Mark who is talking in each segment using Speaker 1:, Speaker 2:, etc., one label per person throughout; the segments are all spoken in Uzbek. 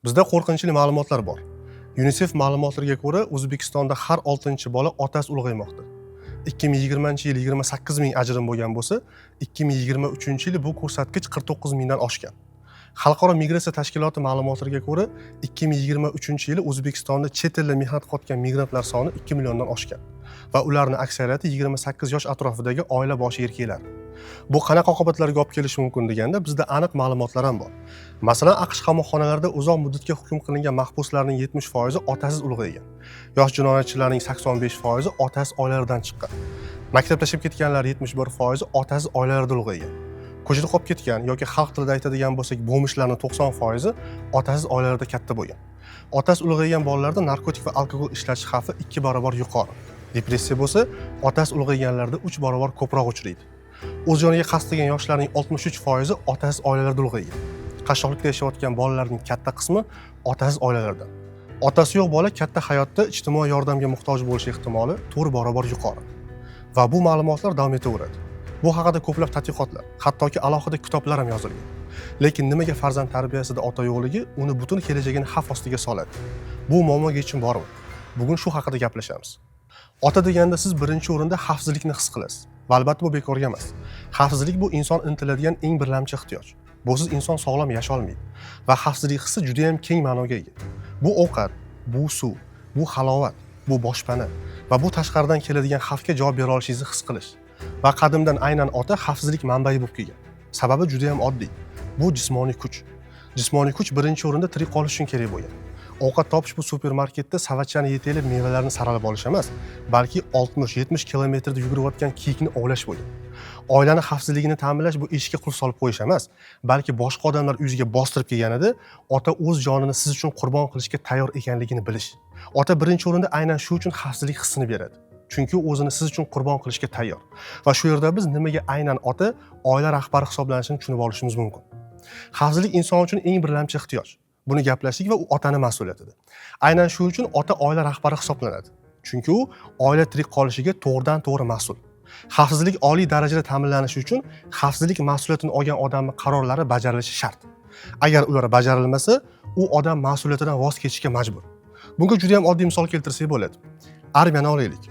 Speaker 1: Bizda qo'rqinchli ma'lumotlar bor. UNICEF ma'lumotlariga ko'ra, O'zbekistonda har 6-chi bola otasi ulg'aymoqda. 2020-yil 28 ming ajrim bo'lgan bo'lsa, 2023-yil bu ko'rsatkich 49 mingdan oshgan. Xalqaro migratsiya tashkiloti ma'lumotlariga ko'ra, 2023-yili O'zbekistonda chet elda mehnat qilayotgan migrantlar soni 2 milliondan oshgan va ularning aksariyati 28 yosh atrofidagi oila boshi erkaklar. Bu qanaqa oqibatlarga olib kelishi mumkin deganda, bizda aniq ma'lumotlar ham bor. Masalan, AQSh qamoqxonalarida uzoq muddatga hukm qilingan mahbuslarning 70% otasiz ulg'aygan. Yosh jinoyatchilarning 85% otasiz oilalaridan chiqqan. Maktab tashlab ketganlar 71% otasiz oilalarida ulg'aygan. Ko'chada qolib ketgan yoki xalq tilida aytadigan bo'lsak, bo'lmishlarning 90% otasiz oilalarda katta bo'lgan. Otasiz ulg'aygan bolalarda narkotik va alkogol ishlatish xavfi 2 barobar yuqori. Depressiya bo'lsa, otasiz ulg'ayganlarda 3 barobar ko'proq uchraydi. O'z joniga qasd qilgan yoshlarning 63% otasiz oilalarda ulg'aygan. Qashshoqlikda yashayotgan bolalarning katta qismi otasiz oilalardan. Otasi yo'q bola katta hayotda ijtimoiy yordamga muhtoj bo'lish ehtimoli 4 barobar yuqori. Va bu ma'lumotlar davom etaveradi. Bu haqida ko'plab tadqiqotlar, hattoki alohida kitoblar ham yozilgan. Lekin nimaga farzand tarbiyasida ota yo'qligi uni butun kelajagini xavf ostiga soladi? Bu muammoga yechim bormi? Bugun shu haqida gaplashamiz. Ota deganda siz birinchi o'rinda xavfsizlikni his qilasiz. Va albatta bu bekorga emas. Xavfsizlik bu inson intiladigan eng birlamchi ehtiyoj. Busiz inson sog'lom yasha olmaydi. Va xavfsizlik hissi juda ham keng ma'noga ega. Bu ovqat, bu suv, bu halovat, bu boshpana va bu tashqaridan keladigan xavfga javob bera olishingizni his qilish. Va qadimdan aynan ota xavfsizlik manbai bo'lib kelgan. Sababi juda ham oddiy. Bu jismoniy kuch. Jismoniy kuch birinchi o'rinda tirik qolish uchun kerak bo'lgan. Ovqat topish bu supermarketda savatchani yetelib mevalarni saralab olish emas, balki 60-70 kilometrda yugurayotgan kiyikni ovlash bo'lgan. Oilani xavfsizligini ta'minlash bu eshikka qulf solib qo'yish emas, balki boshqa odamlar uyiga bostirib kelganida ota o'z jonini siz uchun qurbon qilishga tayyor ekanligini bilish. Ota birinchi o'rinda aynan shu uchun xavfsizlik hissini beradi. Chunki o'zini siz uchun qurbon qilishga tayyor. Va shu yerda biz nimaga aynan ota oila rahbari hisoblanishini tushunib olishimiz mumkin. Xavfsizlik inson uchun eng birlamchi ehtiyoj. Buni gaplashdik va u otani mas'uliyatidir. Aynan shu uchun ota oila rahbari hisoblanadi. Chunki u oila tirik qolishiga to'g'ridan-to'g'ri mas'ul. Xavfsizlik oliy darajada ta'minlanishi uchun xavfsizlik mas'uliyatini olgan odamning qarorlari bajarilishi shart. Agar ular bajarilmasa, u odam mas'uliyatidan voz kechishga majbur. Bunga juda ham oddiy misol keltirsak bo'ladi. Armiyani olaylik.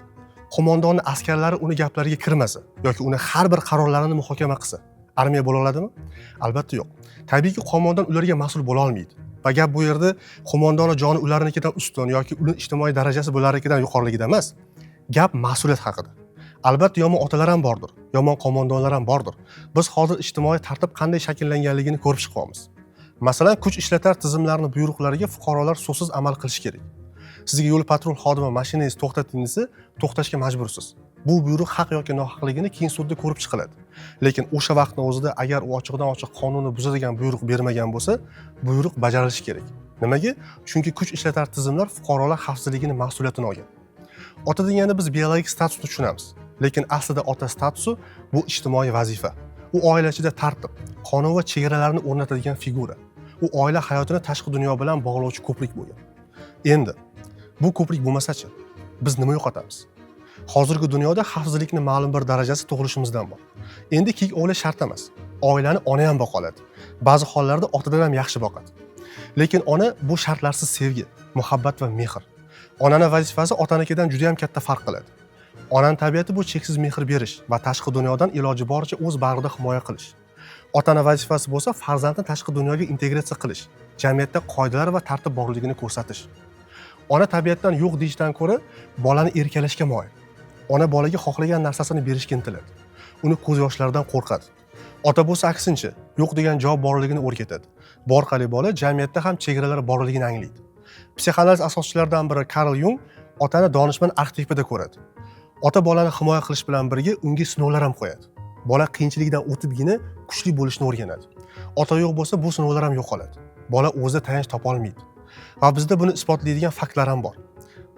Speaker 1: Qo'mondonning askarlari uni gaplariga kirmasa yoki uni har bir qarorlarini muhokama qilsa, armiya bo'la oladimi? Albatta yo'q. Tabiiyki qo'mondon ularga mas'ul bo'la olmaydi. Va gap bu yerda qo'mondonning joni ularnikidan ustun yoki uning ijtimoiy darajasi bularnikidan yuqoriligida emas. Gap mas'uliyat haqida. Albatta yomon otalar ham bordir, yomon qo'mondonlar ham bordir. Biz hozir ijtimoiy tartib qanday shakllanganligini ko'rib chiqamiz. Masalan, kuch ishlatar tizimlarining buyruqlariga fuqarolar so'zsiz amal qilish kerak. Sizga yo'l patrul xodimi mashinangizni to'xtating desa, to'xtashga majbursiz. Bu buyruq haq yoki nohaqligini keyin sudda ko'rib chiqiladi. Lekin o'sha vaqtning o'zida agar u ochiqdan ochiq qonunni buzadigan buyruq bermagan bo'lsa, buyruq bajarilishi kerak. Nimaga? Chunki kuch ishlatar tizimlar fuqarolar xavfsizligini mas'uliyatini olgan. Ota deganda biz biologik statusni tushunamiz, lekin aslida ota statusi bu ijtimoiy vazifa. U oila ichida tartib, qonun va chegaralarni o'rnatadigan figura. U oila hayotini tashqi dunyo bilan bog'lovchi ko'prik bo'lgan. Endi bu ko'prik bo'lmasa-chi, biz nima yo'qotamiz? Hozirgi dunyoda xavfsizlikning ma'lum bir darajasi tug'ilishimizdan bor. Endi kiyik ovlash shart emas. Oilani ona ham boqa oladi. Ba'zi hollarda otadan ham yaxshi boqadi. Lekin ona bu shartlarsiz sevgi, muhabbat va mehr. Onaning vazifasi otanikidan juda ham katta farq qiladi. Onaning tabiati bu cheksiz mehr berish va tashqi dunyodan iloji boricha o'z bag'rida himoya qilish. Otaning vazifasi bo'lsa farzandni tashqi dunyoga integratsiya qilish, jamiyatda qoidalar va tartib borligini ko'rsatish. Ona tabiatdan yo'q deyishdan ko'ra bolani erkalashga moyil. Ona bolaga xohlagan narsasini berishga intiladi. Uni ko'z yoshlaridan qo'rqadi. Ota bo'lsa aksincha, yo'q degan javob borligini o'rgatadi. Bu orqali bola jamiyatda ham chegaralar borligini anglaydi. Psixoanaliz asoschilaridan biri Karl Jung otani donishmand arxetipida ko'radi. Ota bolani himoya qilish bilan birga unga sinovlar ham qo'yadi. Bola qiyinchilikdan o'tibgina kuchli bo'lishni o'rganadi. Ota yo'q bo'lsa bu sinovlar ham yo'qoladi. Bola o'zida tayanch topa olmaydi. Va bizda buni isbotlaydigan faktlar ham bor.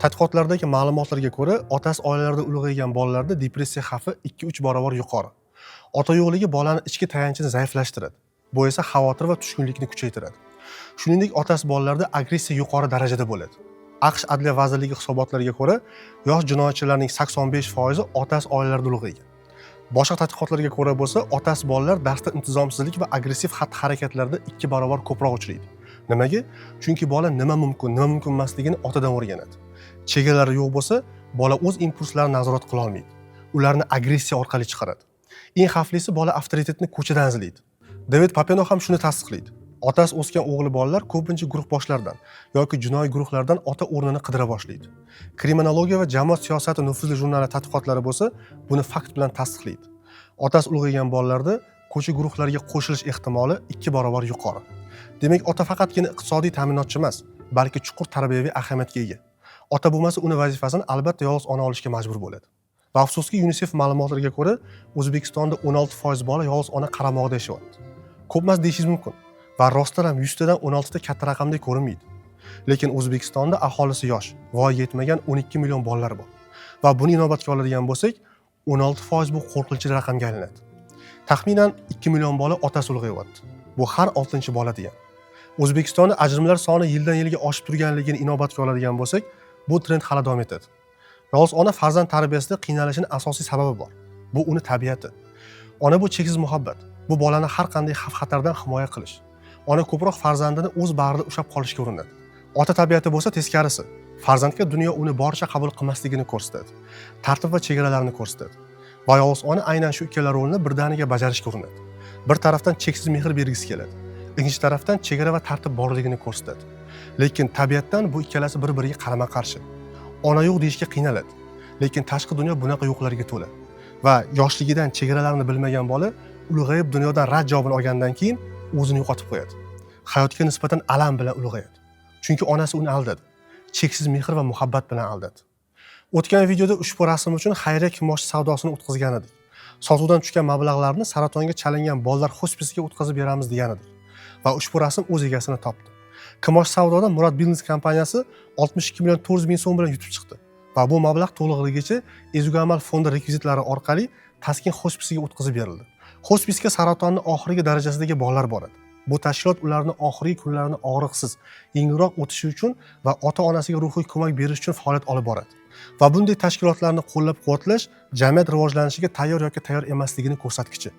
Speaker 1: Tadqiqotlardagi ma'lumotlarga ko'ra, otasiz oilalarda ulg'aygan bolalarda depressiya xavfi 2-3 barobar yuqori. Ota yo'qligi bolani ichki tayanchini zaiflashtiradi. Bu esa xavotir va tushkunlikni kuchaytiradi. Shuningdek, otasiz bolalarda agressiya yuqori darajada bo'ladi. AQSh Adliya vazirligi hisobotlariga ko'ra, yosh jinoyatchilarning 85% otasiz oilalarda ulg'aygan. Boshqa tadqiqotlarga ko'ra bo'lsa, otasiz bolalar darsda intizomsizlik va agressiv xatti-harakatlarda 2 barobar ko'proq uchraydi. Nimaga? Chunki bola nima mumkin, nima mumkin emasligini otadan o'rganadi. Chegaralari yo'q bo'lsa, bola o'z impulslarini nazorat qila olmaydi. Ularni agressiya orqali chiqaradi. Eng xavflisi bola avtoritetni ko'chadan izlaydi. David Papeno ham shuni tasdiqlaydi. Otasi o'sgan o'g'li bolalar ko'pincha guruh boshlardan yoki jinoiy guruhlardan ota o'rnini qidira boshlaydi. Kriminologiya va jamoat siyosati nufuzli jurnali tadqiqotlari bo'lsa, buni fakt bilan tasdiqlaydi. Otasi ulg'aygan bolalarda ko'cha guruhlariga qo'shilish ehtimoli 2 barobar yuqori. Demak, ota faqatgina iqtisodiy ta'minotchi emas, balki chuqur tarbiyaviy ahamiyatga ega. Ota bo'lmasa, uni vazifasini albatta yolg'iz ona olishga majbur bo'ladi. Va afsuski, UNICEF ma'lumotlariga ko'ra, O'zbekistonda 16% bola yolg'iz ona qaramog'ida yashayapti. Ko'p emas deyishingiz mumkin. Va rostdan ham 100 tadan 16 ta katta raqamdek ko'rinmaydi. Lekin O'zbekistonda aholisi yosh, voyaga yetmagan 12 million bolalar bor. Va buni inobatga oladigan bo'lsak, 16% bu qo'rqinchli raqamga aylanadi. Taxminan 2 million bola otasi ulg'ayapti. Bu har 6-chi bola degan. O'zbekistonda ajrimlar soni yildan yilga oshib turganligini inobatga oladigan bo'lsak, bu trend hali davom etadi. Yolg'iz ona farzand tarbiyasida qiynalishining asosiy sababi bor. Bu uni tabiati. Ona bu cheksiz muhabbat. Bu bolani har qanday xavf-xatardan himoya qilish. Ona ko'proq farzandini o'z bag'rida ushlab qolishga urinadi. Ota tabiati bo'lsa teskarisi. Farzandga dunyo uni boricha qabul qilmasligini ko'rsatadi. Tartib va chegaralarni ko'rsatadi. Va yolg'iz ona aynan shu ikkala rolni birdaniga bajarishga urinadi. Bir tarafdan cheksiz mehr bergisi keladi. Ikkinchi tarafdan chegara va tartib borligini ko'rsatadi. Lekin tabiatdan bu ikkalasi bir-biriga qarama-qarshi. Ona yo'q deyishga qiynaladi. Lekin tashqi dunyo bunaqa yo'qlarga to'la. Va yoshligidan chegaralarni bilmagan bola ulg'ayib dunyodan rad javobini olgandan keyin o'zini yo'qotib qo'yadi. Hayotga nisbatan alam bilan ulg'ayadi. Chunki onasi uni aldadi. Cheksiz mehr va muhabbat bilan aldadi. O'tgan videoda ushbu rasm uchun xayriya kimosh savdosini o'tkazgan edik. Sotuvdan tushgan mablag'larni saratonga chalingan bolalar hospisiga o'tkazib beramiz degan edik. Va ushbu rasm o'z egasini topdi. Kimosh savdoda Murad Business kompaniyasi 62 million 400 ming so'm bilan yutib chiqdi. Va bu mablag' to'lig'igacha Ezgu Amal fondi rekvizitlari orqali Taskin hospisiga o'tkazib berildi. Hospisga saratonning oxirgi darajasidagi bolalar boradi. Bu tashkilot ularni oxirgi kunlarini og'riqsiz, yengilroq o'tishi uchun va ota-onasiga ruhiy ko'mak berish uchun faoliyat olib boradi. Va bunday tashkilotlarni qo'llab-quvvatlash jamiyat rivojlanishiga tayyor yoki tayyor emasligini ko'rsatkichi.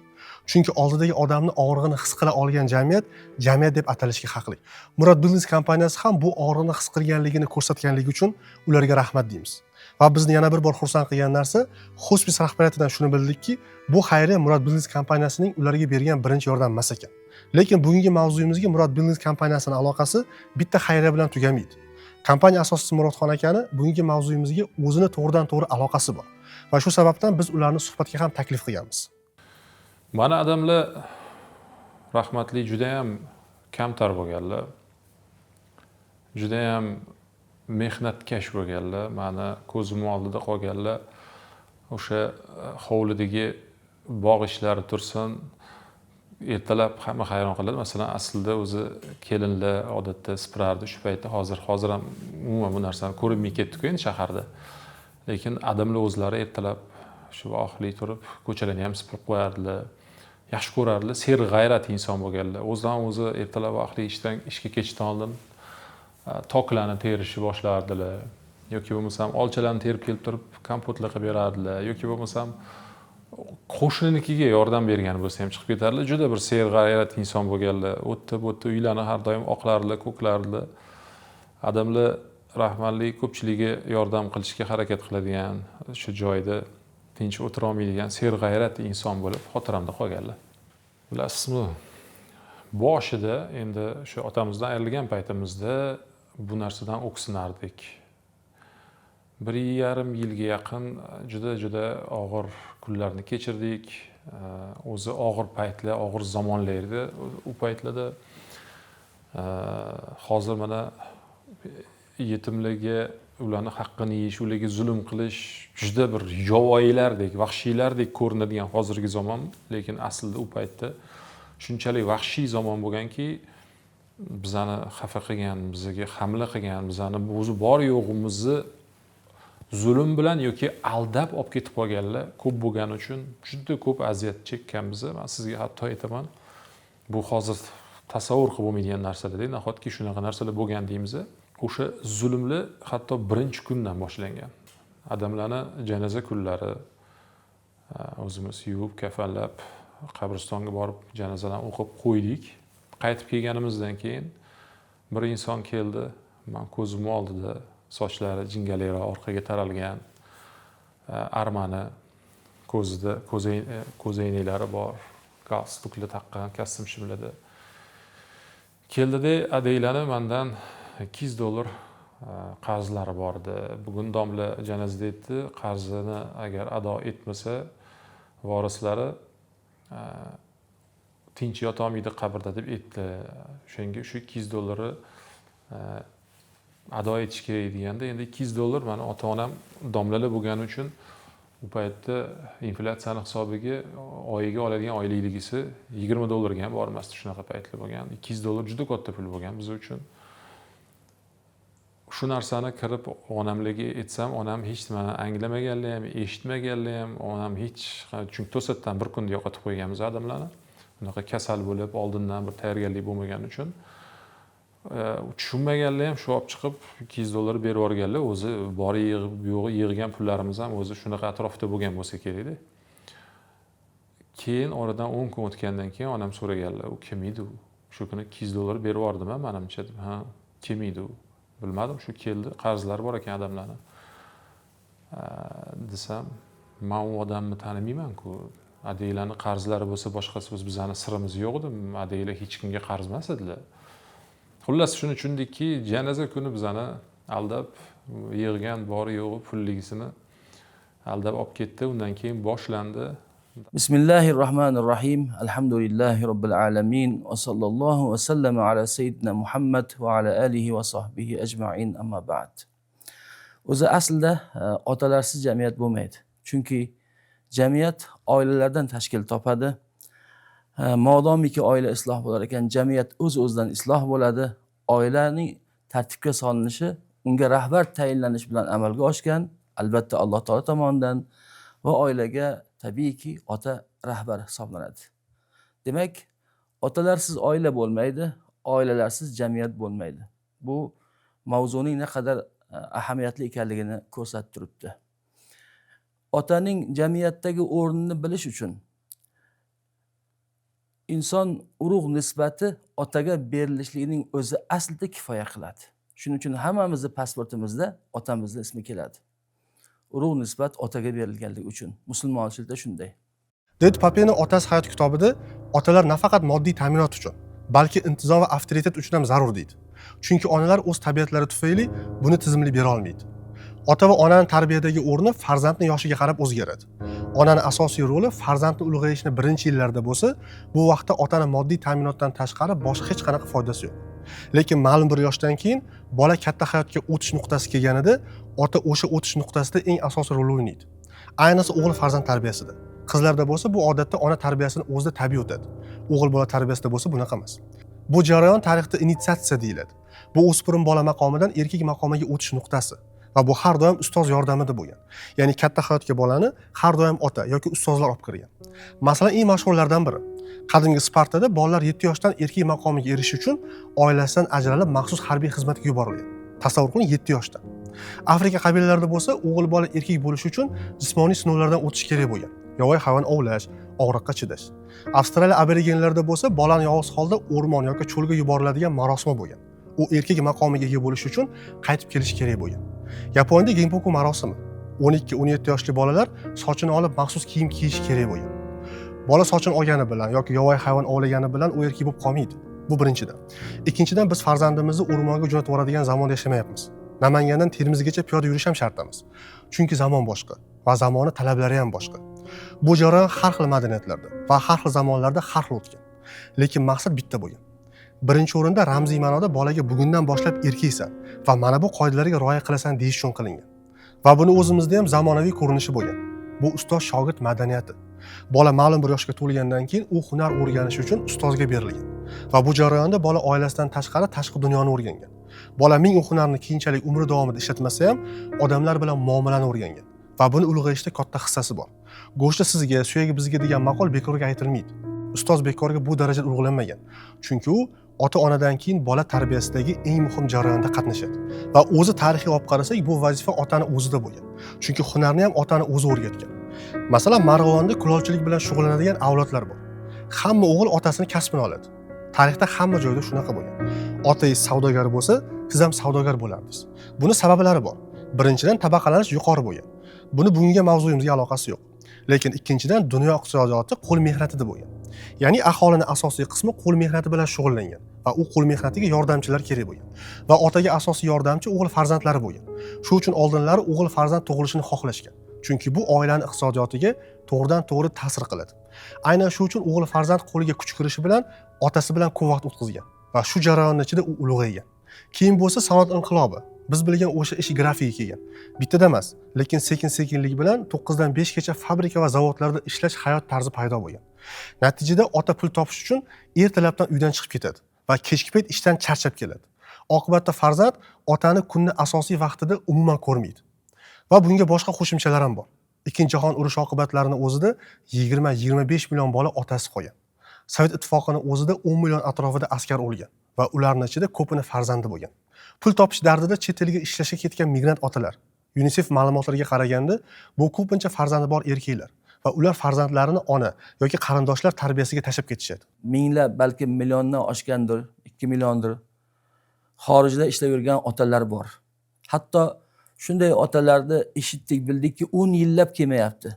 Speaker 1: Chunki oldidagi odamni og'rig'ini his qila olgan jamiyat deb atalishga haqli. Murad Business kompaniyasi ham bu og'riqni his qilganligini ko'rsatganligi uchun ularga rahmat deymiz. Va bizni yana bir bor xursand qilgan narsa, hospis rahbariyatidan shuni bildikki, bu xayriya Murad Business kompaniyasining ularga bergan birinchi yordam emas ekan. Lekin bugungi mavzuyimizga Murad Business kompaniyasining aloqasi bitta xayriya bilan tugamaydi. Kompaniya asoschisi Murodxon akani bugungi mavzuyimizga o'zini to'g'ridan-to'g'ri aloqasi bor. Va shu sababdan biz ularni suhbatga ham taklif qilganmiz.
Speaker 2: Mana odamlar rahmatli juda ham kamtar bo'lganlar. Juda ham mehnatkash bo'lganlar. Mana ko'zim oldida qolganlar. O'sha hovlidagi bog' ishlari tursin, ertalab hamma hayron qoladi. Masalan, aslida o'zi kelinlar odatda sipirardi shu paytda. Hozir ham umuman bu narsani ko'rinmay ketdi-ku endi shaharda. Lekin odamlar o'zlari ertalab shu oxirli turib, ko'chalarni ham sipirib qo'yardilar. Yaxshi ko'rardilar, serg'ayrat inson bo'lganlar. O'zi ertalab vaqtli ishga ketishdan oldin toklarni terishni boshlardilar. Yoki bo'lmasam olchalarni terib kelib turib kompotlar qilib berardilar. Yoki bo'lmasam qo'shninikiga yordam bergan bo'lsa ham chiqib ketardilar. Juda bir serg'ayrat inson bo'lganlar. O'tda uylarni har doim oqlardilar, ko'klardilar. Odamlar rahmatli ko'pchiligiga yordam qilishga harakat qiladigan, shu joyda tinch o'tira olmaydigan serg'ayrat inson bo'lib xotiramda qolganlar. Bilasizmi, boshida endi shu otamizdan ayrilgan paytimizda bu narsadan o'ksinardik. 1,5 yilga yaqin juda og'ir kunlarni kechirdik. O'zi og'ir paytlar, og'ir zamonlar edi. U paytlarda hozir mana yetimlarga ularni haqqini yeyish, ularga zulm qilish juda bir yovvoyilardek, vahshiylardek ko'rinadigan hozirgi zamon, lekin aslida u paytda shunchalik vahshiy zamon bo'lganki, bizani xafa qilgan, bizga hamla qilgan, bizani o'zi bor yo'g'imizni zulm bilan yoki aldab olib ketib qolganlar ko'p bo'lgani uchun juda ko'p aziyat chekkanmiz. Men sizga hatto aytaman, bu hozir tasavvur qilib bo'lmaydigan narsalar, nahotki shunaqa narsalar bo'lgan deymiz. O'sha zulmlar hatto birinchi kundan boshlangan. Odamlarni janoza kunlari o'zimiz yuvib, kafanlab, qabristonga borib janozalarni o'qib qo'ydik. Qaytib kelganimizdan keyin bir inson keldi, men ko'zim oldida sochlari jingalakroq orqaga taralgan, armani, ko'zida ko'zoynaklari bor, galstukli taqqan, kostyum shimlida. Keldida adeylani mendan $200 qarzlari bor edi. Bugun domla janozada aytdi, qarzini agar ado etmasa, vorislari tinch yotolmaydi qabrda deb aytdi. O'shanga shu $200 ado etish kerak deganda, endi $200 meni ota-onam domlalar bo'lgani uchun u paytda inflyatsiyani hisobiga oyiga oladigan oylikligisi $20 ga ham bormasdi, shunaqa paytlar bo'lgan. $200 juda katta pul bo'lgan biz uchun. Shu narsani kirib onamlarga aytsam, onam hech nimani anglamaganlar ham, eshitmaganlar ham, onam hech, chunki to'satdan bir kunda yo'qotib qo'yganmiz odamlarni. Unaqa kasal bo'lib, oldindan bir tayyorgarlik bo'lmagani uchun tushunmaganlar ham shu olib chiqib $200 berib yuborganlar. O'zi bor yo'g'i yig'gan pullarimiz ham o'zi shunaqa atrofda bo'lgan bo'lsa kerak-da. Keyin oradan 10 kun o'tgandan keyin onam so'raganlar, u kim edi u? Shu kuni $200 berib yubordim, menimcha deb. Ha, kim edi u? Bilmadim, shu keldi, qarzlari bor ekan odamlarni. Desam, men u odamni tanimayman-ku. Adeylarni qarzlari bo'lsa boshqasi bizani sirimiz yo'q edi. Adeylar hech kimga qarz emas edilar. Xullas shuni tushundikki, janoza kuni bizani aldab yig'gan bori yo'g'i pulligisini aldab olib ketdi. Undan keyin boshlandi.
Speaker 3: Bismillahirrahmanirrahim. Alhamdulillahi robbil alamin va sallallohu va sallama ala sayyidina Muhammad va ala alihi va sahbihi ajma'in, amma ba'd. O'zi aslida otalarsiz jamiyat bo'lmaydi. Chunki jamiyat oilalardan tashkil topadi. Modomiki oila isloh bo'lar ekan, jamiyat o'z-o'zidan isloh bo'ladi. Oilaning tartibga solinishi, unga rahbar tayinlanish bilan amalga oshgan, albatta Alloh taolo tomonidan, va oilaga tabiiyki ota rahbar hisoblanadi. Demak, otalarsiz oila bo'lmaydi, oilalarsiz jamiyat bo'lmaydi. Bu mavzuning naqadar ahamiyatli ekanligini ko'rsatib turibdi. Otaning jamiyatdagi o'rnini bilish uchun inson urug' nisbati otaga berilishligining o'zi aslida kifoya qiladi. Shuning uchun hammamizni pasportimizda otamizning ismi keladi. Urug' nisbat otaga berilganligi uchun. Musulmonchilikda shunday.
Speaker 1: David Papeni otasi hayot kitobida otalar nafaqat moddiy ta'minot uchun, balki intizom va avtoritet uchun ham zarur deydi. Chunki onalar o'z tabiatlari tufayli buni tizimli bera olmaydi. Ota va onaning tarbiyadagi o'rni farzandning yoshiga qarab o'zgaradi. Onaning asosiy roli farzandni ulg'ayishni birinchi yillarda bo'lsa, bu vaqtda otaning moddiy ta'minotdan tashqari boshqa hech qanaqa foydasi yo'q. Lekin ma'lum bir yoshdan keyin bola katta hayotga o'tish nuqtasi kelganida, ota o'sha o'tish nuqtasida eng asosiy rol o'ynaydi. Ayniqsa o'g'il farzand tarbiyasida. Qizlarda bo'lsa, bu odatda ona tarbiyasini o'zida tabiiy o'tadi. O'g'il bola tarbiyasida bo'lsa bunaqa emas. Bu jarayon tarixda initiatsiya deyiladi. Bu o'spirin bola maqomidan erkak maqomiga o'tish nuqtasi. Va bu har doim ustoz yordamida bo'lgan. Ya'ni katta hayotga bolani har doim ota yoki ustozlar olib kirgan. Masalan, eng mashhurlardan biri. Qadimgi Spartada bolalar 7 yoshdan erkak maqomiga erishish uchun oilasidan ajralib maxsus harbiy xizmatga yuborilgan. Tasavvur qiling, 7 yoshdan. Afrika qabilalarida bo'lsa, o'g'il bola erkak bo'lish uchun jismoniy sinovlardan o'tish kerak bo'lgan. Yovvoyi hayvon ovlash, og'riqqa chidash. Avstraliya aborigenlarida bo'lsa, bolani yolg'iz holda o'rmon yoki cho'lga yuboriladigan marosima bo'lgan. U erkak maqomiga ega bo'lish uchun qaytib kelish kerak bo'lgan. Yaponiyada Genpoku marosimi. 12-17 yoshli bolalar sochini olib maxsus kiyim kiyish kerak bo'lgan. Bola sochini olgani bilan yoki yovvoyi hayvon ovlagani bilan u erkak bo'lib qolmaydi. Bu birinchidan. Ikkinchidan, biz farzandimizni o'rmonga jo'natib yuboradigan zamonda yashamayapmiz. Namangandan Termizgacha piyoda yurish ham shart emas. Chunki zamon boshqa va zamoni talablari ham boshqa. Bu jarayon har xil madaniyatlarda va har xil zamonlarda har xil o'tgan. Lekin maqsad bitta bo'lgan. Birinchi o'rinda ramziy ma'noda bolaga bugundan boshlab erkaksan va mana bu qoidalarga rioya qilasan deyish uchun qilingan. Va buni o'zimizda ham zamonaviy ko'rinishi bo'lgan. Bu ustoz shogird madaniyati. Bola ma'lum bir yoshga to'lgandan keyin u hunar o'rganish uchun ustozga berilgan. Va bu jarayonda bola oilasidan tashqari tashqi dunyoni o'rgangan. Bola ming hunarni keyinchalik umri davomida ishlatmasa ham odamlar bilan muomalani o'rgangan. Va buni ulg'ayishda katta hissasi bor. Go'shti sizga, suyagi bizga degan maqol bekorga aytilmaydi. Ustoz bekorga bu darajada ulug'lanmagan. Chunki u ota-onadan keyin bola tarbiyasidagi eng muhim jarayonda qatnashadi. Va o'zi tarixiy olib qarasak, bu vazifa otani o'zida bo'lgan. Chunki hunarni ham otani o'zi o'rgatgan. Masalan, Marg'ilonda kulolchilik bilan shug'ullanadigan avlodlar bor. Hamma o'g'il otasini kasbini oladi. Tarixda hamma joyda shunaqa bo'lgan. otangiz savdogar bo'lsa, siz ham savdogar bo'lardingiz. Buni sabablari bor. Birinchidan, tabaqalanish yuqori bo'lgan. Buni bugungi mavzuyimizga aloqasi yo'q. Lekin ikkinchidan, dunyo iqtisodiyoti qo'l mehnatida bo'lgan. Ya'ni aholining asosiy qismi qo'l mehnati bilan shug'ullangan va u qo'l mehnatiga yordamchilar kerak bo'lgan. Va otaga asosiy yordamchi o'g'il farzandlari bo'lgan. Shu uchun oldinlari o'g'il farzand tug'ilishini xohlashgan. Chunki bu oilaning iqtisodiyotiga to'g'ridan-to'g'ri ta'sir qiladi. Aynan shu uchun o'g'il farzand qo'liga kuch kirishi bilan otasi bilan ko'p vaqt o'tkazgan va shu jarayonning ichida u ulg'aygan. Keyin bo'lsa sanoat inqilobi. Biz bilgan o'sha ish grafika kelgan. Bittada emas, lekin sekin-sekinlik bilan 9 dan 5 gacha fabrika va zavodlarda ishlash hayot tarzi paydo bo'lgan. Natijada ota pul topish uchun ertalabdan uydan chiqib ketadi va kechki payt ishdan charchab keladi. Oqibatda farzand otani kunning asosiy vaqtida umuman ko'rmaydi. Va bunga boshqa qo'shimchalar ham bor. Ikkinchi jahon urushi oqibatlarini o'zida 20-25 million bola otasi qolgan. Sovet ittifoqining o'zida 10 million atrofida askar o'lgan va ularning ichida ko'pini farzandi bo'lgan. Pul topish dardida chet elga ishlashga ketgan migrant otalar. UNICEF ma'lumotlariga qaraganda, bu ko'pincha farzandi bor erkaklar va ular farzandlarini ona yoki qarindoshlar tarbiyasiga tashlab ketishadi.
Speaker 3: Minglab, balki milliondan oshgandir, 2 milliondir. Xorijda ishlab yurgan otalar bor. Hatto shunday otalarni eshitdik, bildikki 10 yillab kelmayapti.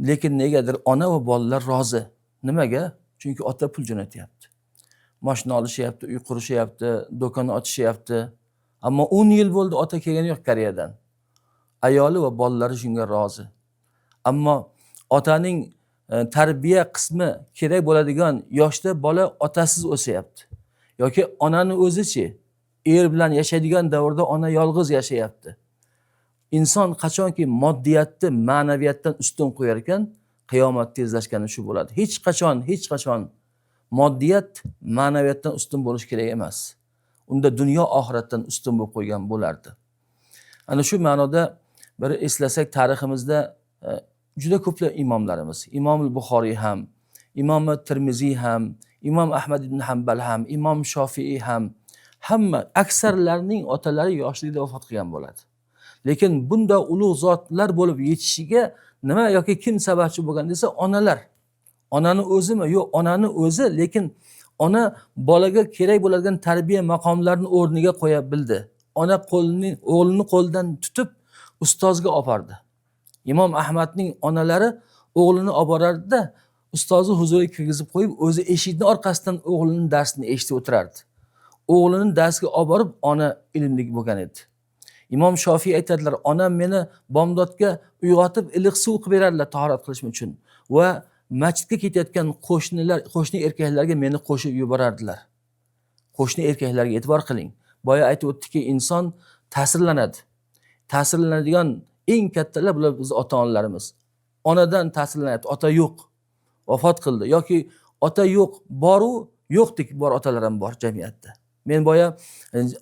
Speaker 3: Lekin negadir ona va bolalar rozi. Nimaga? Chunki ota pul jo'natyapti. Mashina olishyapti, uy qurishyapti, do'kon ochishyapti. Ammo 10 yil bo'ldi ota kelgani yo'q Koreyadan. Ayoli va bolalari shunga rozi. Ammo otaning tarbiya qismi kerak bo'ladigan yoshda bola otasiz o'syapti. Yoki onani o'zichi er bilan yashaydigan davrda ona yolg'iz yashayapti. Inson qachonki moddiyatni ma'naviyatdan ustun qo'yar ekan, qiyomat tezlashgani shu bo'ladi. Hech qachon moddiyat ma'naviyatdan ustun bo'lishi kerak emas. Unda dunyo oxiratdan ustun bo'lib qo'ygan bo'lardi. Ana shu ma'noda bir eslasak tariximizda juda ko'plab imomlarimiz, Imom Buxoriy ham, Imom Tirmiziy ham, Imom Ahmad ibn Hanbal ham, Imom Shofiiy ham, hamma aksarlarning otalari yoshligida vafot qilgan bo'ladi. Lekin bunda ulug' zotlar bo'lib yetishiga nima yoki kim sababchi bo'lgan desa, onalar. Onani o'zimi? Yo'q, onani o'zi, lekin ona bolaga kerak bo'ladigan tarbiya maqomlarini o'rniga qo'ya bildi. Ona o'g'lini qo'ldan tutib ustozga opardi. Imom Ahmadning onalari o'g'lini olib borardi-da, ustozi huzuriga kirgizib qo'yib, o'zi eshikning orqasidan o'g'lining darsini eshitib o'tirardi. O'g'lining darsiga olib borib, ona ilmlik bo'lgan edi. Imom Shofiy aytadilar, onam meni bomdodga uyg'otib, iliq suv qilib berardilar tahorat qilishim uchun va masjidga ketayotgan qo'shni erkaklarga meni qo'shib yuborardilar. Qo'shni erkaklarga e'tibor qiling. Boya aytib o'tdiki, inson ta'sirlanadi. Ta'sirlanadigan eng kattalar bular biz ota-onalarimiz. Onadan ta'sirlanadi, ota yo'q, vafot qildi yoki ota yo'q, boru yo'qdek bor otalar ham bor jamiyatda. Men boya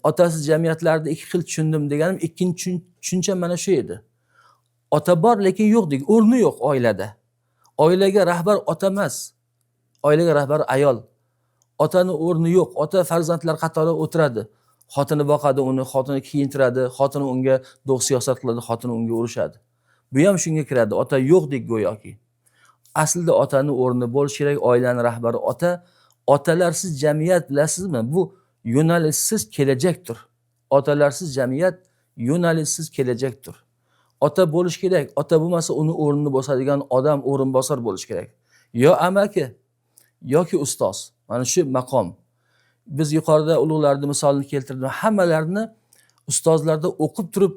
Speaker 3: otasiz jamiyatlarda ikki xil tushundim deganim, ikkinchi tushuncha mana shu edi. Ota bor lekin yo'qdek, o'rni yo'q oilada. Oilaga rahbar ota emas. Oilaga rahbar ayol. Otani o'rni yo'q. Ota farzandlar qatorida o'tiradi. Xotini boqadi uni, xotini kiyintiradi, xotini unga do'q siyosat qiladi, xotini unga urushadi. Bu ham shunga kiradi. Ota yo'qdek go'yoki. Aslida otani o'rni bo'lishi kerak, oilaning rahbari ota. Otalarsiz jamiyat bilasizmi? Bu yo'nalishsiz kelajakdir. Otalarsiz jamiyat yo'nalishsiz kelajakdir. Ota bo'lish kerak. Ota bo'lmasa uni o'rnini bosadigan odam o'rinbosar bo'lish kerak. Yo amaki yoki ustoz. Mana shu maqom. Biz yuqorida ulug'larning misolini keltirdim. Hammalarini ustozlarda o'qib turib,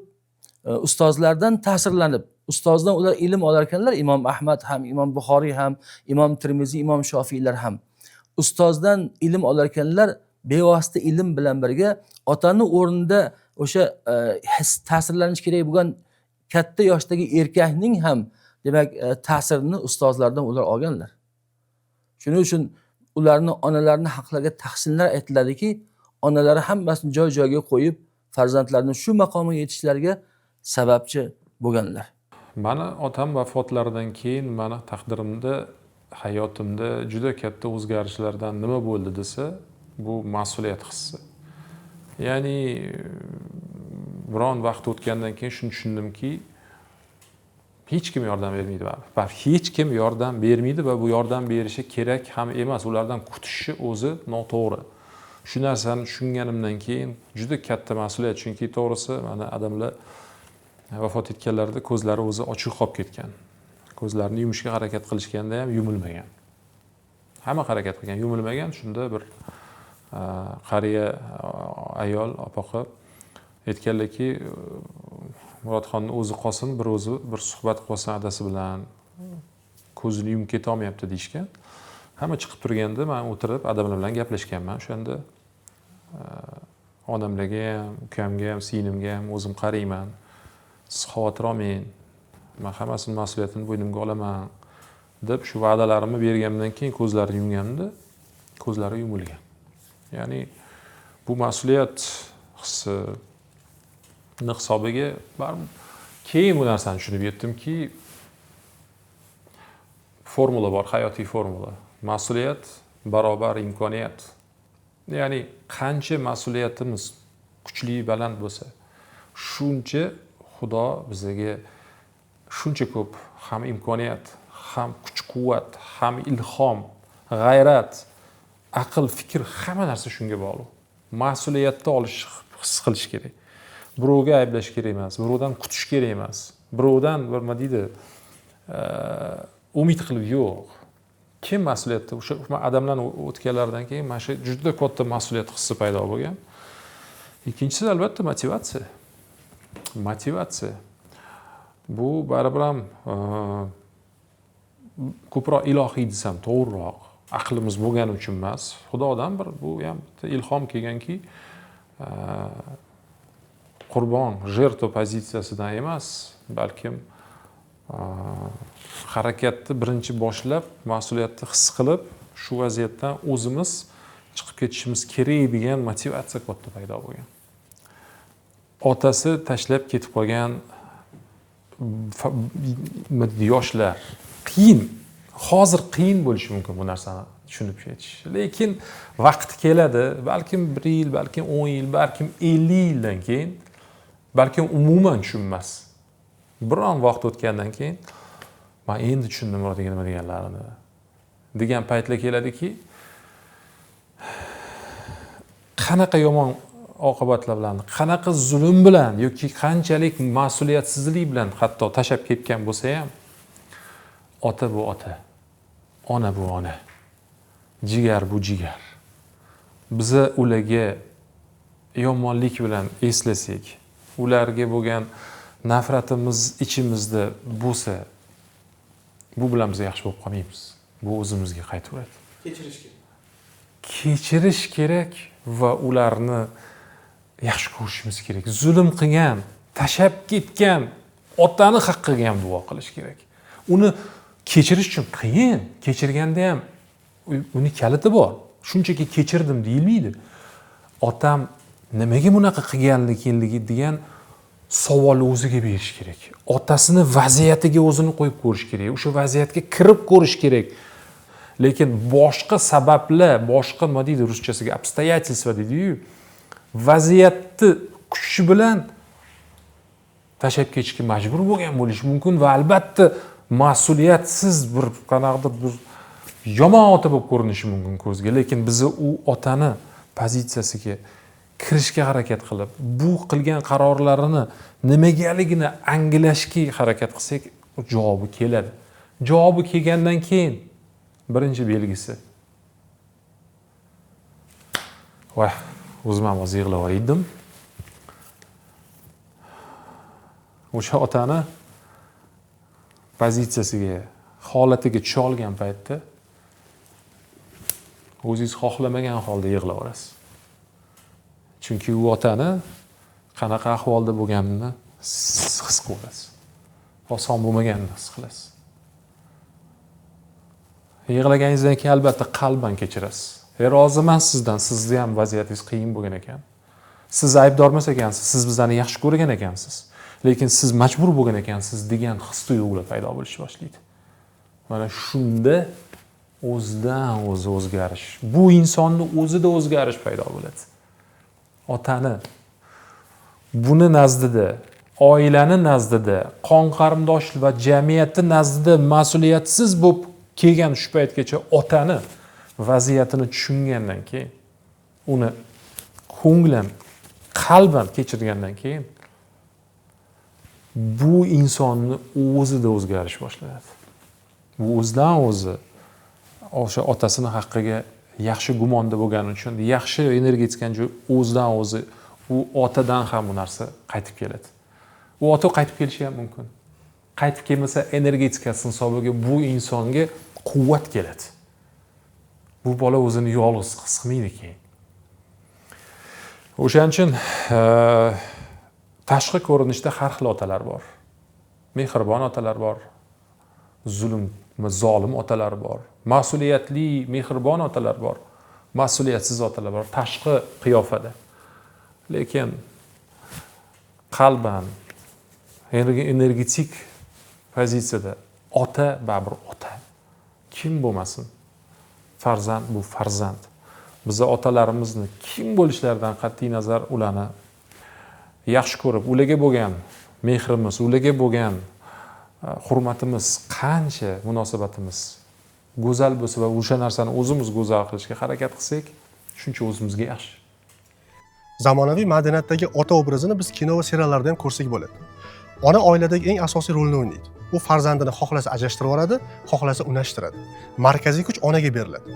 Speaker 3: ustozlardan ta'sirlanib, ustozdan ular ilm olar ekanlar. Imom Ahmad ham, Imom Buxoriy ham, Imom Tirmiziy, Imom Shofiylar ham. Ustozdan ilm olar ekanlar, bevosita ilm bilan birga otani o'rnida o'sha ta'sirlanish kerak bo'lgan katta yoshdagi erkakning ham demak ta'sirini ustozlardan ular olganlar. Shuning uchun ularni onalarini haqlariga tahsinlar aytiladiki, onalari hammasini joy-joyiga qo'yib, farzandlarini shu maqomga yetishlariga sababchi bo'lganlar.
Speaker 2: Mani otam vafotlaridan keyin mani taqdirimda, hayotimda juda katta o'zgarishlardan nima bo'ldi desa, bu mas'uliyat hissi. Ya'ni biron vaqt o'tgandan keyin shuni tushundimki, hech kim yordam bermaydi va hech kim yordam bermaydi va bu yordam berishi kerak ham emas. Ulardan kutishi o'zi noto'g'ri. shu narsani tushunganimdan keyin juda katta mas'uliyat, chunki to'g'risi mana odamlar vafot etganlarda ko'zlari o'zi ochiq qolib ketgan. Ko'zlarini yumishga harakat qilishganda ham yumilmagan. Hamma harakat qilgan, yumilmagan. Shunda bir qariya ayol opoqi aytganlarki, Murodxonning o'zi qolsin, bir suhbat qilib olsin adasi bilan, ko'zini yumib keta olmayapti deyishgan. Hamma chiqib turganda men o'tirib adamlar bilan gaplashganman. O'shanda onamlarga ham, ukamga ham, singlimga ham o'zim qarayman. Siz xavotir olmang. Men hammasini mas'uliyatini bo'ynimga olaman deb shu va'dalarimni berganimdan keyin ko'zlarini yumganimda ko'zlari yumilgan. Ya'ni bu mas'uliyat hissi hisobiga keyin bu narsani tushunib yetdimki, formula bor, hayotiy formula. Mas'uliyat barobar imkoniyat. Ya'ni qancha mas'uliyatimiz kuchli, baland bo'lsa, shuncha Xudo bizga shuncha ko'p ham imkoniyat, ham kuch-quvvat, ham ilhom, g'ayrat, aql, fikr, hamma narsa shunga bog'liq. Mas'uliyatni olish, his qilish kerak. Birovga ayblash kerak emas, birovdan kutish kerak emas. Birovdan nima deydi, umid qilib yo'q. Kim mas'uliyatda? O'sha odamlarni o'tganlaridan keyin mana shu juda katta mas'uliyat hissi paydo bo'lgan. Ikkinchisi albatta motivatsiya. Motivatsiya. Bu baribir ham ko'proq ilohiy desam to'g'riroq. Aqlimiz bo'lgani uchun emas, Xudodan bir bu ham ilhom kelganki, qurbon, jertva pozitsiyasidan emas, balkim harakatni birinchi boshlab, mas'uliyatni his qilib, shu vaziyatdan o'zimiz chiqib ketishimiz kerak degan motivatsiya katta paydo bo'lgan. Otasi tashlab ketib qolgan yoshlar qiyin. Hozir qiyin bo'lishi mumkin bu narsani tushunib ketish. Lekin vaqti keladi, balkim 1 yil, balkim 10 yil, balkim 50 yildan keyin, balkim umuman tushunmas. Biron vaqt o'tgandan keyin men endi tushundim Murodga nima deganlarini degan paytlar keladiki, qanaqa yomon oqibatlar bilan, qanaqa zulm bilan yoki qanchalik mas'uliyatsizlik bilan hatto tashab ketgan bo'lsa ham, ota bu ota, ona bu ona, jigar bu jigar. Biza ularga yomonlik bilan eslasak, ularga bo'lgan nafratimiz ichimizda bo'lsa, bu bilan biz yaxshi bo'lib qolmaymiz. Bu o'zimizga qaytaveradi.
Speaker 1: Kechirish kerak.
Speaker 2: Kechirish kerak va ularni yaxshi ko'rishimiz kerak. Zulm qilgan, tashab ketgan otani haqqiga ham duo qilish kerak. Uni kechirish uchun qiyin. Kechirganda ham uni kaliti bor. Shunchaki kechirdim deyilmaydi. Otam nimaga bunaqa qilganligi degan savolni o'ziga berish kerak. Otasini vaziyatiga o'zini qo'yib ko'rish kerak. O'sha vaziyatga kirib ko'rish kerak. Lekin boshqa sabablar, boshqa nima deydi ruschasiga обстоятельства deydi-yu, vaziyatni kuchi bilan tashab ketishga majbur bo'lgan bo'lishi mumkin va albatta mas'uliyatsiz bir qanaqadir bir yomon ota bo'lib ko'rinishi mumkin ko'zga. Lekin biz u otani pozitsiyasiga kirishga harakat qilib, bu qilgan qarorlarini nimagaligini anglashga harakat qilsak, javobi keladi. Javobi kelgandan keyin birinchi belgisi. Voy, o'zim ham hozir yig'lab oldim. O'sha otani pozitsiyasiga, holatiga tusha olgan paytda o'zingiz xohlamagan holda yig'lab olasiz. Chunki u otani qanaqa ahvolda bo'lganini his qilasiz. Oson bo'lmaganini his qilasiz. Yig'laganingizdan keyin albatta qalban kechirasiz. Roziman sizdan, sizni ham vaziyatingiz qiyin bo'lgan ekan. Siz aybdor emas ekansiz, siz bizlarni yaxshi ko'rgan ekansiz. Lekin siz majbur bo'lgan ekansiz degan his-tuyg'ular paydo bo'lishni boshlaydi. Mana shunda o'zidan o'zi o'zgarish, bu insonni o'zida o'zgarish paydo bo'ladi. Otani buni nazdida, oilani nazdida, qon qarindosh va jamiyatni nazdida mas'uliyatsiz bo'lib kelgan shu paytgacha otani vaziyatini tushungandan keyin uni ko'nglim, qalbim kechirgandan keyin bu insonni o'zida o'zgarish boshlanadi. Bu o'zidan o'zi o'sha otasini haqqiga yaxshi gumonda bo'lgani uchun yaxshi energetikani joy o'zidan o'zi u otadan ham bu narsa qaytib keladi. U ota qaytib kelishi ham mumkin. Qaytib kelmasa energetikasi hisobiga bu insonga quvvat keladi. Bu bola o'zini yolg'iz his qilmaydi keyin. O'shaning uchun tashqi ko'rinishda har xil otalar bor. Mehribon otalar bor. Zolim otalar bor. Mas'uliyatli, mehribon otalar bor. Mas'uliyatsiz otalar bor tashqi qiyofada. Lekin qalban, energetik pozitsiyada ota baribir ota. Kim bo'lmasin? Farzand bu farzand. Biza otalarimizni kim bo'lishlaridan qat'iy nazar ularni yaxshi ko'rib, ularga bo'lgan mehrimiz, ularga bo'lgan hurmatimiz, qancha munosabatimiz go'zal bo'lsa va o'sha narsani o'zimiz go'zal qilishga harakat qilsak, shuncha o'zimizga yaxshi.
Speaker 1: Zamonaviy madaniyatdagi ota obrazini biz kino va seriallarda ham ko'rsak bo'ladi. Ona oiladagi eng asosiy rolni o'ynaydi. U farzandini xohlasa ajrashtirib yuboradi, xohlasa unashtiradi. Markaziy kuch onaga beriladi.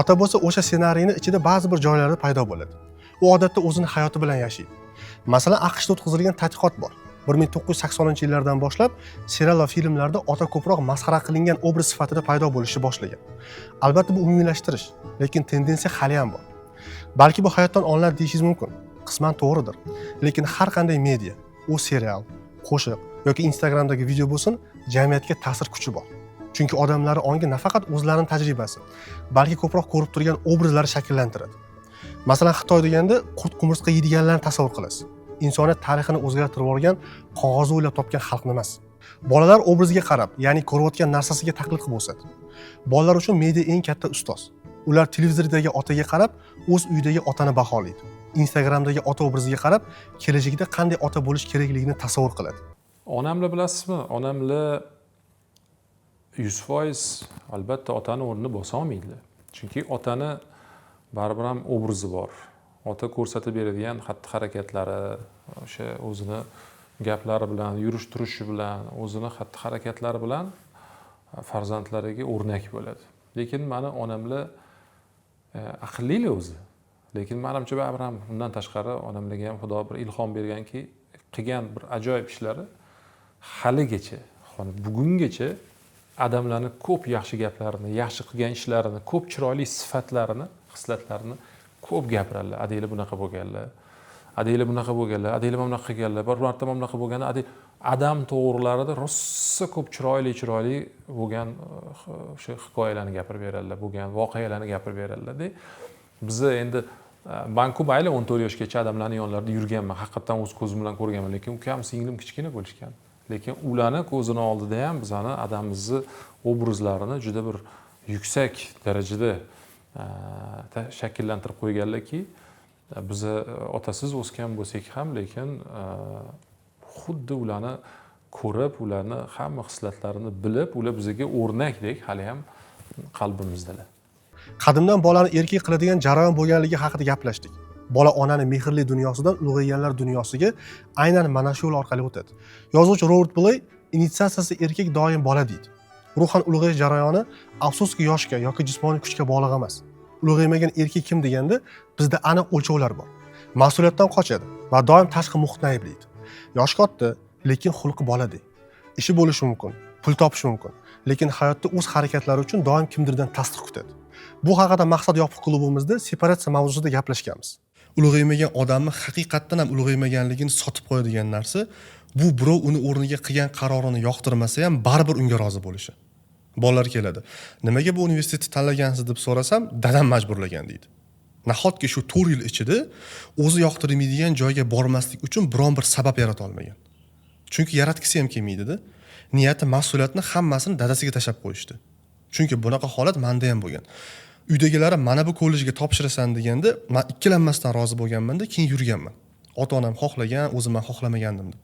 Speaker 1: Ota bo'lsa o'sha ssenariyning ichida ba'zi bir joylarda paydo bo'ladi. U odatda o'zini hayoti bilan yashaydi. Masalan, AQShda o'tkazilgan tadqiqot bor. 1980-yillardan boshlab serial va filmlarda ota ko'proq masxara qilingan obraz sifatida paydo bo'lishni boshlagan. Albatta bu umumiylashtirish, lekin tendensiya hali ham bor. Balki bu hayotdan olinadi deyishingiz mumkin. Qisman to'g'ridir. Lekin har qanday media, u serial, qo'shiq yoki Instagramdagi video bo'lsin, jamiyatga ta'sir kuchi bor. Chunki odamlar ongi nafaqat o'zlarining tajribasi, balki ko'proq ko'rib turgan obrazlari shakllantiradi. Masalan, Xitoy deganda qurt qumursqa yeydiganlarni tasavvur qilasiz. Insoniyat tarixini o'zgartirib yuborgan, qog'ozni o'ylab topgan xalqni emas. Bolalar obraziga qarab, ya'ni ko'rayotgan narsasiga taqlid qilib o'sadi. Bolalar uchun media eng katta ustoz. Ular televizordagi otaga qarab, o'z uyidagi otani baholaydi. Instagramdagi ota obraziga qarab, kelajakda qanday ota bo'lish kerakligini tasavvur qiladi.
Speaker 2: Onamni bilasizmi? Onamni 100% albatta otani o'rnini bosa olmaydi. Chunki otani baribir ham obrazi bor. Ota ko'rsatib beradigan xatti-harakatlari, o'sha o'zini gaplari bilan, yurish-turishi bilan, o'zini xatti-harakatlari bilan farzandlariga o'rnak bo'ladi. Lekin meni onamlar aqllilar o'zi. Lekin menimcha baribir ham undan tashqari onamlarga ham Xudo bir ilhom berganki, qilgan bir ajoyib ishlari haligacha, bugungacha odamlarni ko'p yaxshi gaplarini, yaxshi qilgan ishlarini, ko'p chiroyli sifatlarini, xislatlarini ko'p gapiradilar. Adaylar bunaqa bo'lganlar. Adaylar bunaqa bo'lganlar, adaylar bunaqa qilganlar, bir martaba bunaqa bo'lgan, adam to'g'rilarida rosa ko'p chiroyli bo'lgan o'sha hikoyalarni gapirib beradilar, bo'lgan voqealarni gapirib beradilar-da. Biz endi banku mayli 14 yoshgacha odamlarning yonlarida yurganman, haqiqatan o'z ko'zim bilan ko'rganman, lekin ukam, singlim kichkina bo'lishgan. Lekin ularni ko'zini oldida ham bizani odamimizni obrazlarini juda bir yuksak darajada shakllantirib qo'yganlarki, biz otasiz o'sgan bo'lsak ham, lekin xuddi ularni ko'rib, ularni hamma xislatlarini bilib, ular bizga o'rnakdek hali ham qalbimizdalar.
Speaker 1: Qadimdan bolani erkak qiladigan jarayon bo'lganligi haqida gaplashdik. Bola onani mehrli dunyosidan ulg'ayganlar dunyosiga aynan mana shu yo'l orqali o'tadi. Yozuvchi Robert Bley initiatsiyasi erkak doim bola deydi. Ruhan ulg'ayish jarayoni afsuski yoshga yoki jismoniy kuchga bog'liq emas. Ulg'aymagan erkak kim deganda, bizda aniq o'lchovlar bor. Mas'uliyatdan qochadi va doim tashqi muhitni ayblaydi. Yosh katta, lekin xulqi boladek. Ishi bo'lishi mumkin, pul topishi mumkin, lekin hayotda o'z harakatlari uchun doim kimdirdan tasdiq kutadi. Bu haqida Maqsad yopiq klubimizda separatsiya mavzusida gaplashganmiz. Ulg'aymagan odamni haqiqatdan ham ulg'aymaganligini sotib qo'yadigan narsa, bu birov uni o'rniga qilgan qarorini yoqtirmasa ham baribir unga rozi bo'lishi. Bolalar keladi. Nimaga bu universitetni tanlagansiz deb so'rasam, dadam majburlagan deydi. Nahotki shu 4 yil ichida o'zi yoqtirmaydigan joyga bormaslik uchun biron bir sabab yarata olmagan. Chunki yaratgisi ham kelmaydi-da. Niyati mas'uliyatni hammasini dadasiga tashab qo'yishdi. Chunki bunaqa holat menda ham bo'lgan. Uydagilari mana bu kollejga topshirasan deganda, men ikkilanmasdan rozi bo'lganman-da, keyin yurganman. Ota-onam xohlagan, o'zim ham xohlamagandim deb.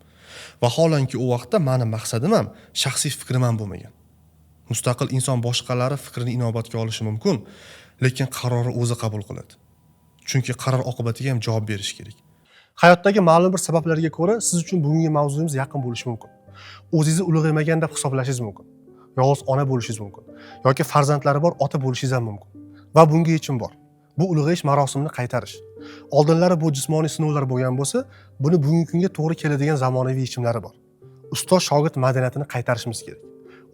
Speaker 1: Vaholanki u vaqtda meni maqsadim ham shaxsiy fikrim ham bo'lmagan. Mustaqil inson boshqalari fikrini inobatga olishi mumkin, lekin qarori o'zi qabul qiladi. Chunki qaror oqibatiga ham javob berish kerak. Hayotdagi ma'lum bir sabablarga ko'ra siz uchun bugungi mavzuyimiz yaqin bo'lishi mumkin. O'zingizni ulug'aymagan deb hisoblashingiz mumkin. Yolg'iz ona bo'lishingiz mumkin yoki farzandlari bor ota bo'lishingiz ham mumkin. Va bunga yechim bor. Bu ulug'ayish marosimini qaytarish. Oldinlari bu jismoniy sinovlar bo'lgan bo'lsa, buni bugungi kunga to'g'ri keladigan zamonaviy yechimlari bor. Ustoz shogird madaniyatini qaytarishimiz kerak.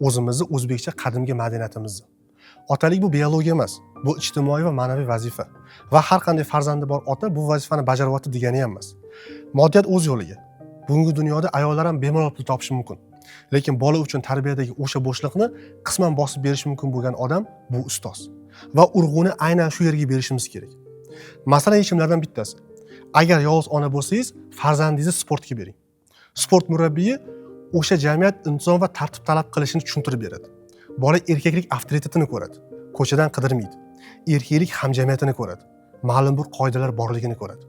Speaker 1: O'zimizni o'zbekcha qadimgi madaniyatimizni. Otalik bu biologiya emas, bu ijtimoiy va ma'naviy vazifa. Va har qanday farzandi bor ota bu vazifani bajaryapti degani ham emas. Moddiyat o'z yo'liga. Bugungi dunyoda ayollar ham bemalol pul topishi mumkin. Lekin bola uchun tarbiyadagi o'sha bo'shliqni qisman bosib berish mumkin bo'lgan odam bu ustoz. Va urg'uni aynan shu yerga berishimiz kerak. Masalan, yechimlardan bittasi. Agar yolg'iz ona bo'lsangiz, farzandingizni sportga bering. Sport murabbiyi o'sha jamiyat intizom va tartib talab qilishini tushuntirib beradi. Bola erkaklik avtoritetini ko'radi. Ko'chadan qidirmaydi. Erkaklik hamjamiyatini ko'radi. Ma'lum bir qoidalar borligini ko'radi.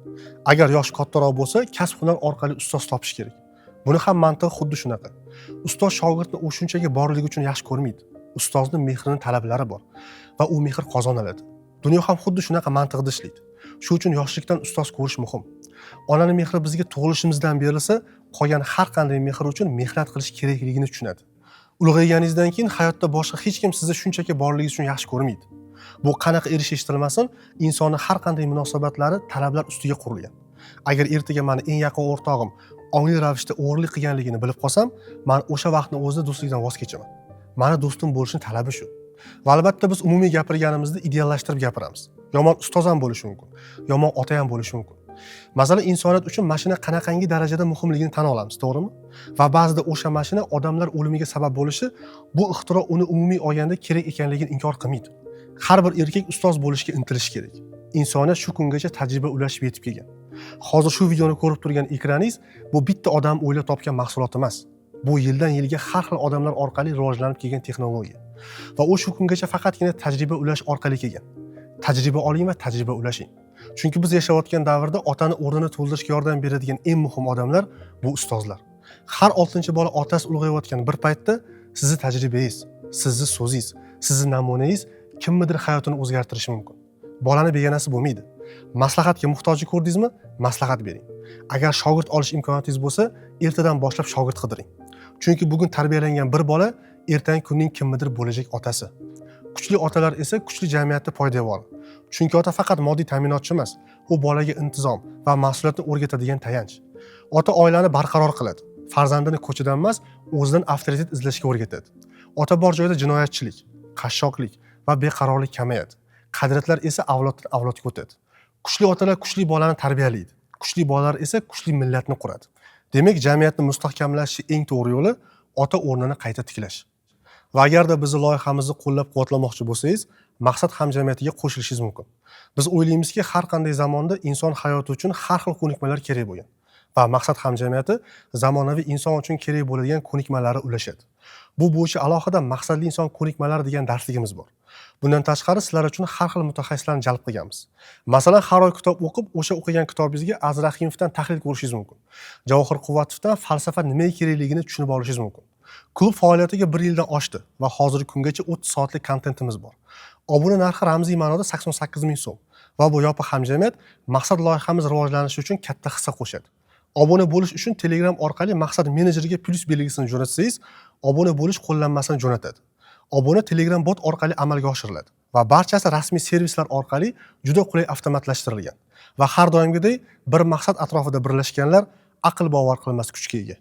Speaker 1: Agar yosh kattaroq bo'lsa, kasb-hunar orqali ustoz topish kerak. Buni ham mantiqi xuddi shunaqa. Ustoz shogirdni u shunchaki borligi uchun yaxshi ko'rmaydi. Ustozning mehrining talablari bor va u mehr qozoniladi. Dunyo ham xuddi shunaqa mantiqda ishlaydi. Shu uchun yoshlikdan ustoz ko'rish muhim. Onaning mehri bizga tug'ilishimizdan berilsa, qolgan har qanday mehr uchun mehnat qilish kerakligini tushunadi. Ulg'ayganingizdan keyin hayotda boshqa hech kim sizni shunchaki borligingiz uchun yaxshi ko'rmaydi. Bu qanaqa erish eshittilmasin, insonning har qanday munosabatlari talablar ustiga qurilgan. Agar ertaga meni eng yaqin o'rtog'im ongli ravishda o'g'irlik qilganligini bilib qolsam, men o'sha vaqtni o'zida do'stlikdan voz kechaman. Meni do'stim bo'lishning talabi shu. Va albatta biz umumiy gapirganimizda ideallashtirib gapiramiz. Yomon ustoz ham bo'lishi mumkin, yomon ota ham bo'lishi mumkin. Masalan, insoniyat uchun mashina qanaqangi darajada muhimligini tan olamiz, to'g'rimi? Va ba'zida o'sha mashina odamlar o'limiga sabab bo'lishi, bu ixtiro uni umumiy olganda kerak ekanligini inkor qilmaydi. Har bir erkak ustoz bo'lishga intilishi kerak. Insoniyat shu kungacha tajriba ulashib yetib kelgan. Hozir shu videoni ko'rib turgan ekraningiz bu bitta odam o'ylab topgan mahsulot emas. Bu yildan yilga har xil odamlar orqali rivojlanib kelgan texnologiya. Va u shu kungacha faqatgina tajriba ulash orqali kelgan. Tajriba oling va tajriba ulashing. Chunki biz yashayotgan davrda otani o'rnini to'ldirishga yordam beradigan eng muhim odamlar bu ustozlar. Har 6-chi bola otasi ulg'ayotgan bir paytda sizni tajribangiz, sizni so'zingiz, sizni namunangiz kimnidir hayotini o'zgartirishi mumkin. Bolani begonasi bo'lmaydi. Maslahatga muhtojlik ko'rdingizmi? Maslahat bering. Agar shogird olish imkoniyatingiz bo'lsa, ertadan boshlab shogird qidiring. Chunki bugun tarbiyalangan bir bola ertangi kunning kimnidir bo'lajak otasi. Kuchli otalar esa kuchli jamiyatda poydevor. Chunki ota faqat moddiy ta'minotchi emas, u bolaga intizom va mas'uliyatni o'rgatadigan tayanch. Ota oilani barqaror qiladi. Farzandini ko'chadan emas, o'zidan avtoritet izlashga o'rgatadi. Ota bor joyda jinoyatchilik, qashshoqlik va beqarorlik kamayadi. Qadriyatlar esa avloddan avlodga o'tadi. Kuchli otalar kuchli bolani tarbiyalaydi. Kuchli bolalar esa kuchli millatni quradi. Demak, jamiyatni mustahkamlash eng to'g'ri yo'li ota o'rnini qayta tiklash. Va agarda bizni loyihamizni qo'llab-quvvatlamoqchi bo'lsangiz, maqsad hamjamiyatiga qo'shilishingiz mumkin. Biz o'ylaymizki, har qanday zamonda inson hayoti uchun har xil ko'nikmalar kerak bo'lgan. Va maqsad hamjamiyati zamonaviy inson uchun kerak bo'ladigan ko'nikmalarni ulashadi. Bu bo'yicha alohida maqsadli inson ko'nikmalari degan darsligimiz bor. Bundan tashqari sizlar uchun har xil mutaxassislarni jalb qilganmiz. Masalan, har oy kitob o'qib, o'sha o'qigan kitobingizga Azrahimovdan tahlil ko'rishingiz mumkin. Javohir Quvvatovdan falsafa nimaga kerakligini tushunib olishingiz mumkin. Klub faoliyatiga 1 yildan oshdi va hozirgi kungacha 30 soatlik kontentimiz bor. Obuna narxi ramziy ma'noda 88 ming so'm va bu yopiq hamjamiyat maqsad loyihamiz rivojlanishi uchun katta hissa qo'shadi. Obuna bo'lish uchun Telegram orqali maqsad menejeriga plus belgisini jo'natsangiz, obuna bo'lish qo'llanmasini jo'natadi. Obuna Telegram bot orqali amalga oshiriladi va barchasi rasmiy servislar orqali juda qulay avtomatlashtirilgan. Va har doimgidek bir maqsad atrofida birlashganlar aql bovar qilmas kuchga ega.